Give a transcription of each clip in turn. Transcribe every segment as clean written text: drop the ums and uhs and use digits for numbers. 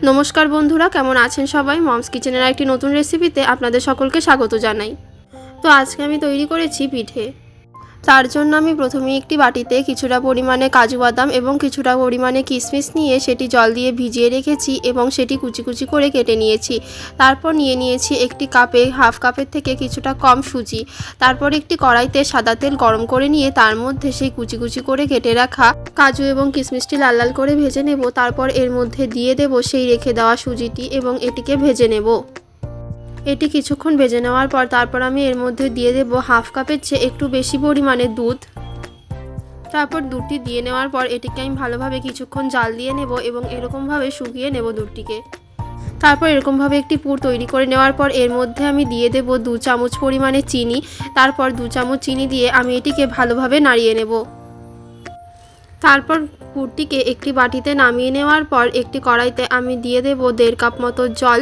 নমস্কার বন্ধুরা, কেমন আছেন সবাই? মমস কিচেনের একটি নতুন রেসিপিতে আপনাদের সকলকে স্বাগত জানাই। তো আজকে আমি তৈরি করেছি পিঠে। তার জন্য আমি প্রথমে একটি বাটিতে কিছুটা পরিমাণে কাজু বাদাম এবং কিছুটা পরিমাণে কিশমিশ নিয়ে সেটি জল দিয়ে ভিজিয়ে রেখেছি এবং সেটি কুচি কুচি করে কেটে নিয়েছি। তারপর নিয়ে নিয়েছি একটি কাপে হাফ কাপের থেকে কিছুটা কম সুজি। তারপর একটি কড়াইতে সাদা তেল গরম করে নিয়ে তার মধ্যে সেই কুচি কুচি করে কেটে রাখা কাজু এবং কিশমিশটি লাল লাল করে ভেজে নেব। তারপর এর মধ্যে দিয়ে দেব সেই রেখে দেওয়া সুজিটি এবং এটিকে ভেজে নেব। এটি কিছুক্ষণ ভেজে নেওয়ার পর তারপর আমি এর মধ্যে দিয়ে দেব হাফ কাপের চেয়ে একটু বেশি পরিমাণে দুধ। তারপর দুধটি দিয়ে নেওয়ার পর এটিকে আমি ভালোভাবে কিছুক্ষণ জাল দিয়ে নেব এবং এরকমভাবে শুকিয়ে নেব দুধটিকে। তারপর এরকমভাবে একটি পুর তৈরি করে নেওয়ার পর এর মধ্যে আমি দিয়ে দেব 2 চামচ পরিমাণে চিনি। তারপর 2 চামচ চিনি দিয়ে আমি এটিকে ভালোভাবে নাড়িয়ে নেব। তারপর পুরটিকে একটি বাটিতে নামিয়ে নেওয়ার পর একটি কড়াইতে আমি দিয়ে দেব 1.5 কাপ মতো জল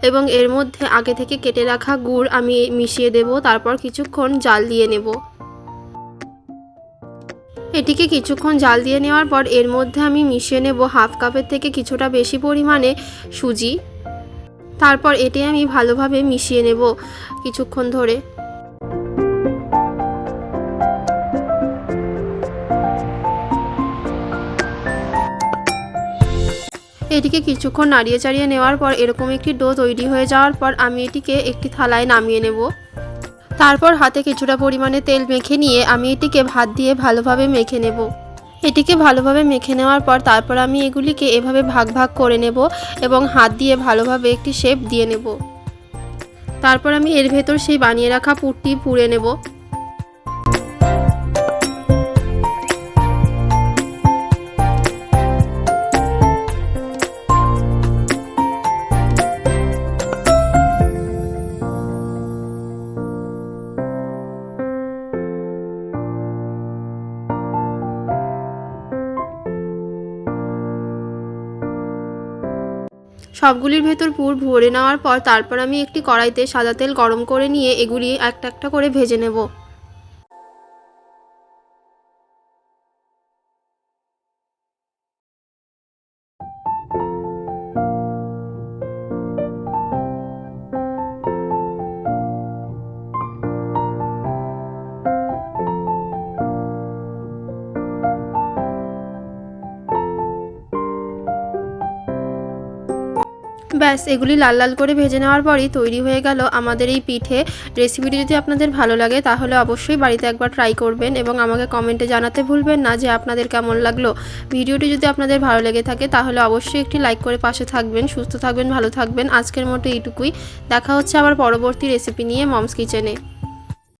এবং এর মধ্যে আগে থেকে কেটে রাখা গুড় আমি মিশিয়ে দেব। তারপর কিছুক্ষণ জাল দিয়ে নেব। এটিকে কিছুক্ষণ জাল দিয়ে নেওয়ার পর এর মধ্যে আমি মিশিয়ে নেব হাফ কাপের থেকে কিছুটা বেশি পরিমাণে সুজি। তারপর এটি আমি ভালোভাবে মিশিয়ে নেব কিছুক্ষণ ধরে। এটিকে কিছুক্ষণ নাড়িয়ে চাড়িয়ে নেওয়ার পর এরকম একটি ডো তৈরি হয়ে যাওয়ার পর আমি এটিকে একটি থালায় নামিয়ে নেব। তারপর হাতে কিছুটা পরিমাণে তেল মেখে নিয়ে আমি এটিকে ভাত দিয়ে ভালোভাবে মেখে নেব। এটিকে ভালোভাবে মেখে নেওয়ার পর তারপর আমি এগুলিকে এভাবে ভাগ ভাগ করে নেব এবং হাত দিয়ে ভালোভাবে একটি শেপ দিয়ে নেব। তারপর আমি এর ভেতর সেই বানিয়ে রাখা পুরটি পুরে নেব। সবগুলির ভেতর পুর ভরে নেওয়ার পর তারপর আমি একটি কড়াইতে সাদা তেল গরম করে নিয়ে এগুলি একটা একটা করে ভেজে নেব। ব্যাস, এগুলি লাল লাল করে ভেজে নেওয়ার পরই তৈরি হয়ে গেল আমাদের এই পিঠে। রেসিপিটি যদি আপনাদের ভালো লাগে তাহলে অবশ্যই বাড়িতে একবার ট্রাই করবেন এবং আমাকে কমেন্টে জানাতে ভুলবেন না যে আপনাদের কেমন লাগলো। ভিডিওটি যদি আপনাদের ভালো লেগে থাকে তাহলে অবশ্যই একটি লাইক করে পাশে থাকবেন। সুস্থ থাকবেন, ভালো থাকবেন। আজকের মতো এইটুকুই। দেখা হচ্ছে আবার পরবর্তী রেসিপি নিয়ে মমস কিচেনে।